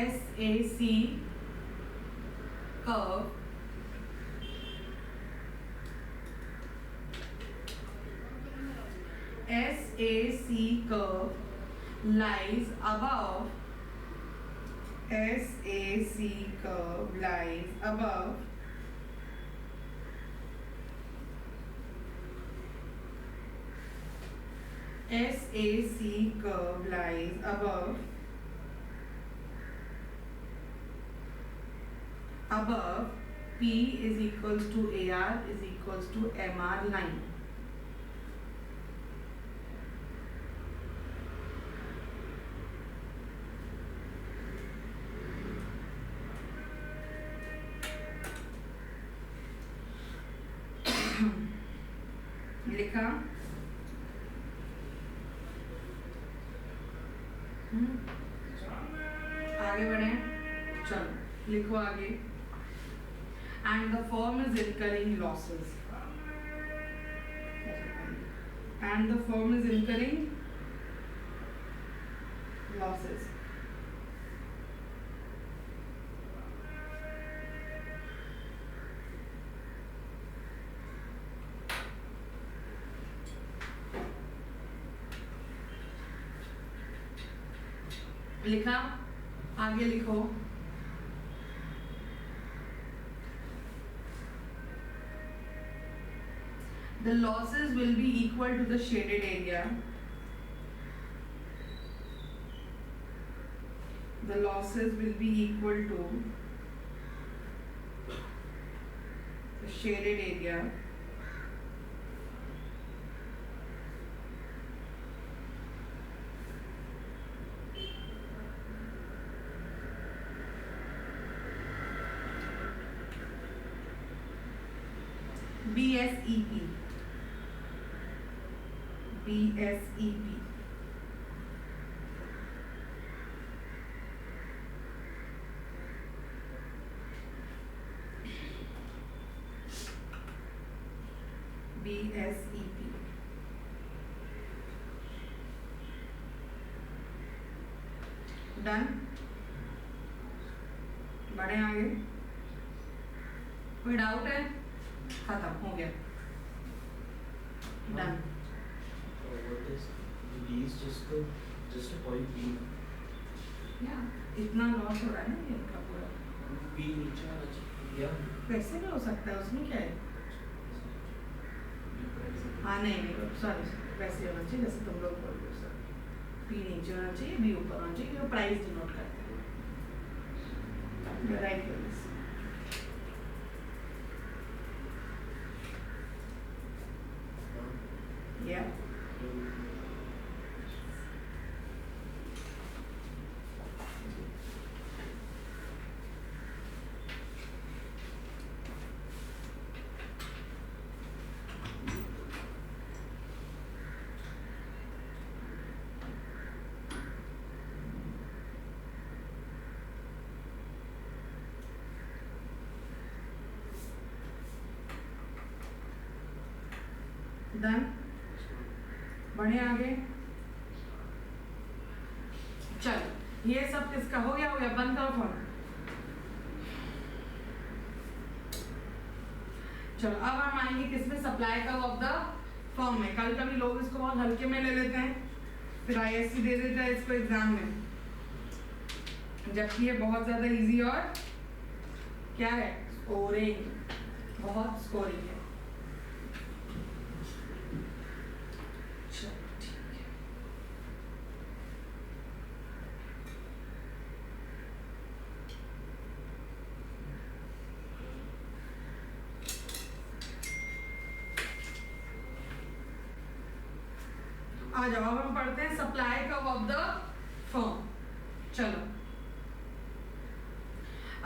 SAC curve SAC curve lies above SAC curve lies above SAC curve lies above P is equals to AR is equals to MR line. लिखा आगे बढ़े, चलो लिखो आगे। And the firm is incurring losses. And the firm is incurring losses. लिखा, आगे लिखो। The losses will be equal to the shaded area. The losses will be equal to the shaded area. BSEP. BSEP. BSEP. Done, बढ़े आगे। कोई doubt है? खत्म हो गया। Done. What is D is just a point B. Yeah, इतना loss हो रहा है ना ये इनका पूरा। B नीचे आना चाहिए या वैसे भी हो सकता है, उसमें क्या है? हाँ नहीं सॉरी, वैसे होना चाहिए जैसे तुम लोग बोल रहे हो सर। P नीचे होना चाहिए, B ऊपर होना चाहिए, जो प्राइस डिनोट करते हैं। You're right with this. Yeah. Done. बढ़े आगे। चल ये सब किसका हो गया बंद करो फोन। चलो अब हम आएंगे किसमें, supply curve of the firm में। कभी कभी लोग इसको बहुत हल्के में ले लेते हैं, फिर आईएससी दे देता है इसको एग्जाम में, जबकि ये बहुत ज्यादा इजी और क्या है, स्कोरिंग, बहुत स्कोरिंग है। आ जाओ अब हम पढ़ते हैं supply curve of the firm. चलो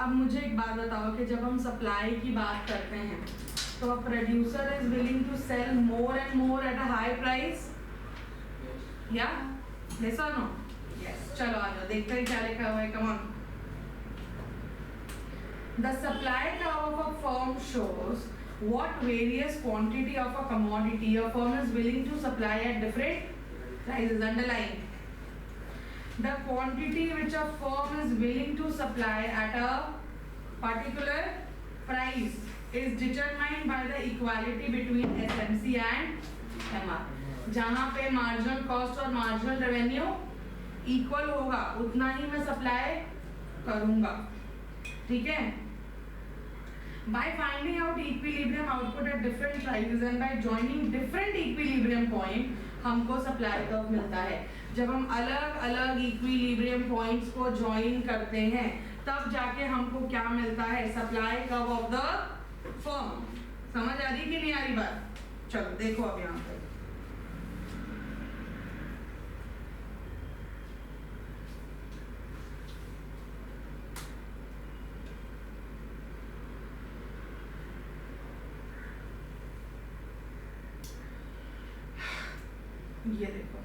अब मुझे एक बात बताओ कि जब हम सप्लाई की बात करते हैं तो a producer is willing to sell more and more at a high price, या यस और नो? यस। चलो आ जाओ देखते हैं क्या लिखा हुआ है, come on. The supply curve of a firm shows what various quantity of a commodity a firm is willing to supply at different prices. Underline the quantity which a firm is willing to supply at a particular price is determined by the equality between SMC and MR. जहाँ पे marginal cost और marginal revenue equal होगा उतना ही मैं supply करूँगा, ठीक है? By finding out equilibrium output at different prices and by joining different equilibrium point हमको सप्लाई कर्व मिलता है। जब हम अलग अलग इक्विलिब्रियम पॉइंट्स को ज्वाइन करते हैं तब जाके हमको क्या मिलता है, supply curve of the firm. समझ आ रही कि नहीं आ रही बात? चलो देखो अब यहाँ पे ये देखो,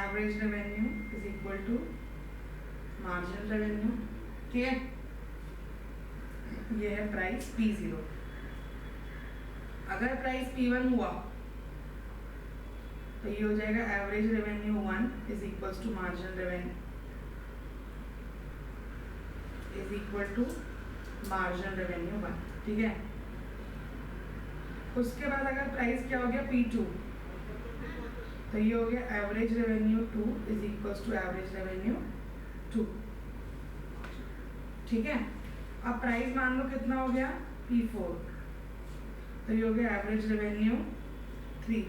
average revenue is equal to marginal revenue, ठीक है? ये है प्राइस P0। अगर प्राइस P1 हुआ तो ये हो जाएगा average revenue 1 is equal to marginal revenue is equal to marginal revenue 1, ठीक है? उसके बाद अगर प्राइस क्या हो गया P2 तो ये हो गया average revenue 2 is equal to average revenue 2, ठीक है? अब प्राइस मान लो कितना हो गया P4 तो ये हो गया average revenue 3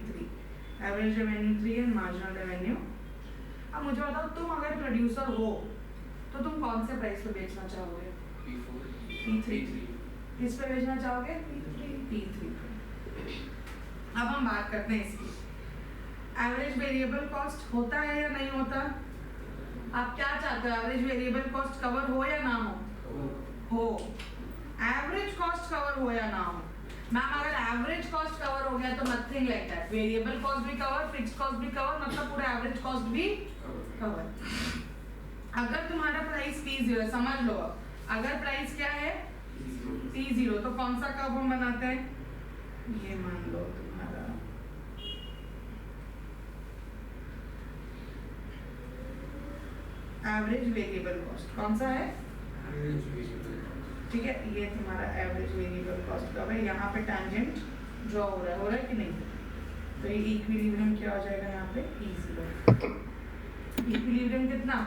average revenue 3 and marginal revenue. अब मुझे बताओ तुम अगर प्रोड्यूसर हो तो तुम कौन से प्राइस पे बेचना चाहोगे? P3। किस पे बेचना चाहोगे? P3। अब हम बात करते हैं इसकी, एवरेज वेरिएबल कॉस्ट होता है या नहीं होता? आप क्या चाहते हो, एवरेज वेरिएबल कॉस्ट कवर हो या ना हो? एवरेज कॉस्ट कवर हो या ना हो? मैम अगर एवरेज कॉस्ट कवर हो गया तो nothing like that, variable cost भी कवर, फिक्स्ड कॉस्ट भी कवर, मतलब पूरा एवरेज कॉस्ट भी कवर। अगर तुम्हारा प्राइस P0 है, समझ लो अगर प्राइस क्या है P0 तो कौन सा कर्व हम बनाते हैं? ये मान लो तुम्हारा एवरेज वेरिएबल कॉस्ट कौन सा है? ठीक है, ये तुम्हारा एवरेज वेरिएबल कॉस्ट कर्व है। यहाँ पे टैंजेंट ड्रॉ हो रहा है कि नहीं? तो ये इक्विलिब्रियम क्या हो जाएगा यहाँ पे E0। इक्विलिब्रियम कितना?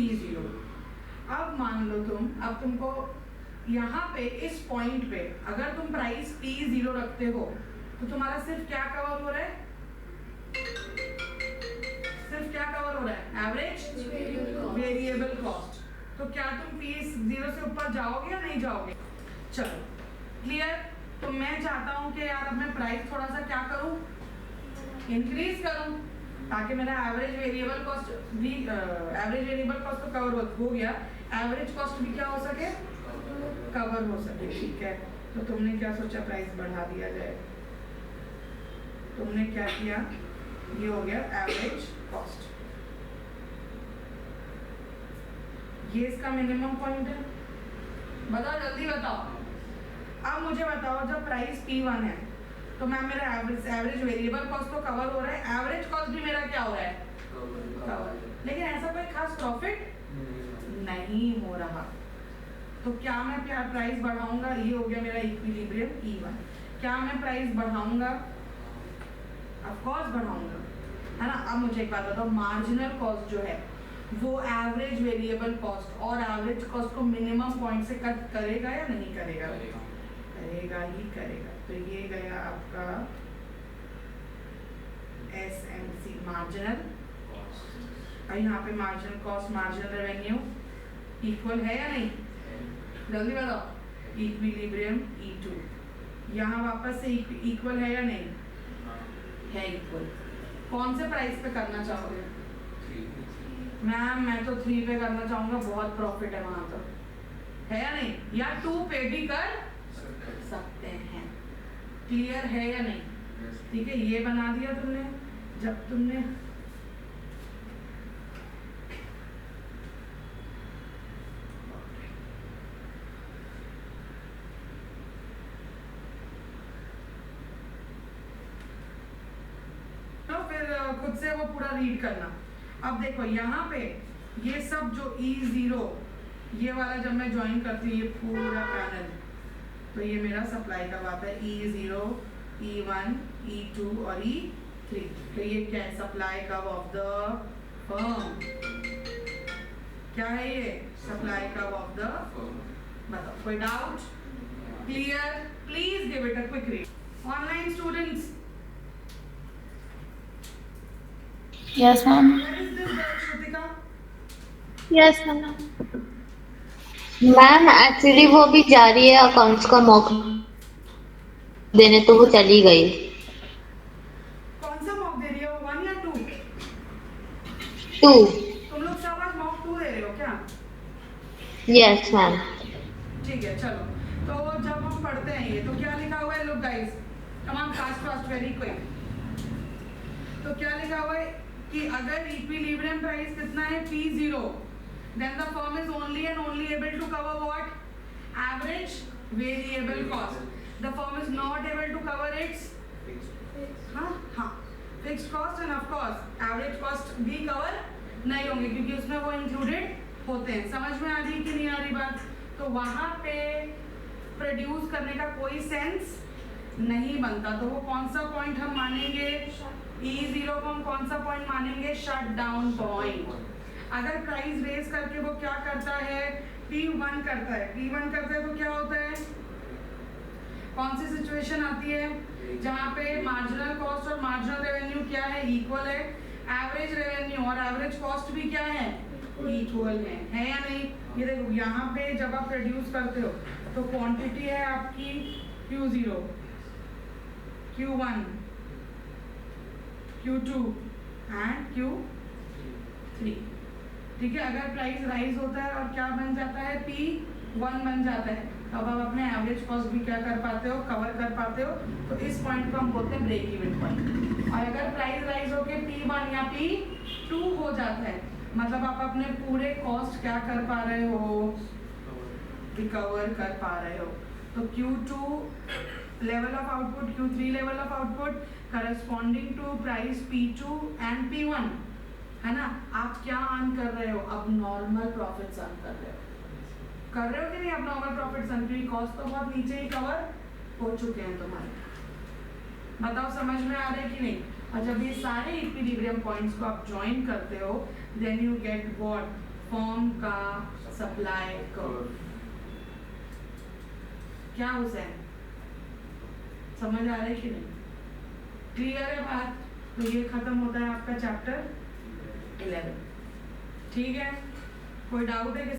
E0। अब मान लो अब तुमको यहाँ पे इस पॉइंट पे अगर तुम प्राइस P0 रखते हो तो तुम्हारा सिर्फ क्या कवर हो रहा है? सिर्फ क्या कवर हो रहा है? Average variable cost. तो क्या तुम P0 से ऊपर जाओगे या नहीं जाओगे? चलो क्लियर। तो मैं चाहता हूँ कि यार अब मैं प्राइस थोड़ा सा क्या करूँ, इंक्रीज करूँ, ताकि मेरा एवरेज वेरिएबल कॉस्ट भी तो कवर हो गया, एवरेज कॉस्ट भी क्या हो सके, कवर हो सके। ठीक है, तो तुमने क्या सोचा, प्राइस बढ़ा दिया जाए। तुमने क्या किया, ये हो गया एवरेज कॉस्ट, ये इसका मिनिमम पॉइंट है। बताओ जल्दी बताओ। अब मुझे बताओ जब प्राइस P1 है तो मैम मेरा एवरेज वेरिएबल कॉस्ट तो कवर हो रहा है, एवरेज कॉस्ट भी मेरा क्या हो रहा है, कवर। लेकिन ऐसा कोई खास प्रॉफिट नहीं हो रहा। तो क्या मैं प्राइस बढ़ाऊंगा, ये हो गया मेरा इक्विलिब्रियम E1। क्या मैं प्राइस बढ़ाऊंगा? ऑफ कोर्स बढ़ाऊंगा, है ना। अब मुझे एक बात बताओ, मार्जिनल कॉस्ट जो है वो एवरेज वेरिएबल कॉस्ट और एवरेज कॉस्ट को मिनिमम पॉइंट से कट करेगा या नहीं करेगा? करेगा ही करेगा। तो ये गया आपका SMC, मार्जिनल कॉस्ट। और यहाँ पे marginal cost marginal revenue equal है या नहीं? जल्दी बताओ। इक्विलिब्रियम E2 यहाँ वापस से इक्वल है या नहीं? है इक्वल। कौन से प्राइस पे करना चाहोगे? मैम मैं तो 3 पे करना चाहूंगा, बहुत प्रॉफिट है वहां तो, है या नहीं? या 2 पे भी कर सकते हैं। क्लियर है या नहीं? ठीक है, ये बना दिया तुमने। जब तुमने तो फिर खुद से वो पूरा रीड करना। अब देखो यहाँ पे ये सब जो E0 ये वाला जब मैं ज्वाइन करती हूँ ये पूरा पैनल, तो ये मेरा सप्लाई का बात है E0, E1, E2 और E3। तो ये क्या है, supply curve of the firm. क्या है ये? Supply curve of the firm. बताओ, कोई doubt? Clear? Please give it a quick read. Online students, Yes, ma'am. where is this girl, Shrutika? Yes, ma'am. Ma'am actually वो भी जा रही है अकाउंट्स का मॉक देने, तो वो चली गई। कौन सा मॉक दे रही हो, 1 या 2? 2। तुम लोग सब आज मॉक 2 दे रहे हो क्या? Yes ma'am. ठीक है, चलो। तो जब हम पढ़ते हैं ये, तो क्या लिखा हुआ है, look guys, come on fast very quick. तो क्या लिखा हुआ है कि अगर इक्विलिब्रियम प्राइस कितना है P0, then the firm is only and only able to cover what? Average variable cost. The firm is not able to cover its fixed cost and of course average cost भी cover नहीं होंगे क्योंकि उसमें वो included होते हैं। समझ में आ रही कि नहीं आ रही बात? तो वहाँ पे प्रोड्यूस करने का कोई सेंस नहीं बनता। तो वो कौन सा पॉइंट हम मानेंगे? E0 को हम कौन सा पॉइंट मानेंगे? Shut down point. अगर प्राइस रेज करके वो क्या करता है? P1 करता है। P1 करता है तो क्या होता है? कौन सी सिचुएशन आती है जहाँ पे मार्जिनल कॉस्ट और मार्जिनल रेवेन्यू क्या है? इक्वल है। एवरेज रेवेन्यू और एवरेज कॉस्ट भी क्या है? इक्वल है या नहीं? ये देखो यहाँ पे जब आप प्रोड्यूस करते हो तो क्वांटिटी है आपकी Q0, Q1, Q2 and Q3। ठीक है, अगर प्राइस राइज होता है और क्या बन जाता है? P1 बन जाता है। अब आप अपने एवरेज कॉस्ट भी क्या कर पाते हो? कवर कर पाते हो। तो इस पॉइंट को हम बोलते हैं ब्रेक इवन पॉइंट। और अगर प्राइस राइज होके P1 या P2 हो जाता है, मतलब आप अपने पूरे कॉस्ट क्या कर पा रहे हो? रिकवर कर पा रहे हो। तो Q2 level of output, Q3 level of output corresponding to price P2 and P1, है ना। आप क्या अर्न कर रहे हो? अब नॉर्मल प्रॉफिट्स अर्न कर रहे हो कि नहीं? अब नॉर्मल प्रॉफिट्स अर्न, क्योंकि कॉस्ट तो बहुत नीचे ही कवर हो चुके हैं तुम्हारे। बताओ समझ में आ रहा है कि नहीं? और जब ये सारे इक्विलिब्रियम पॉइंट्स को आप ज्वाइन करते हो then you get what? Firm का सप्लाई कर्व। क्या हुसैन, समझ आ रहा है कि नहीं? क्लियर है बात? तो ये खत्म होता है आपका चैप्टर 11। ठीक है, कोई डाउट है?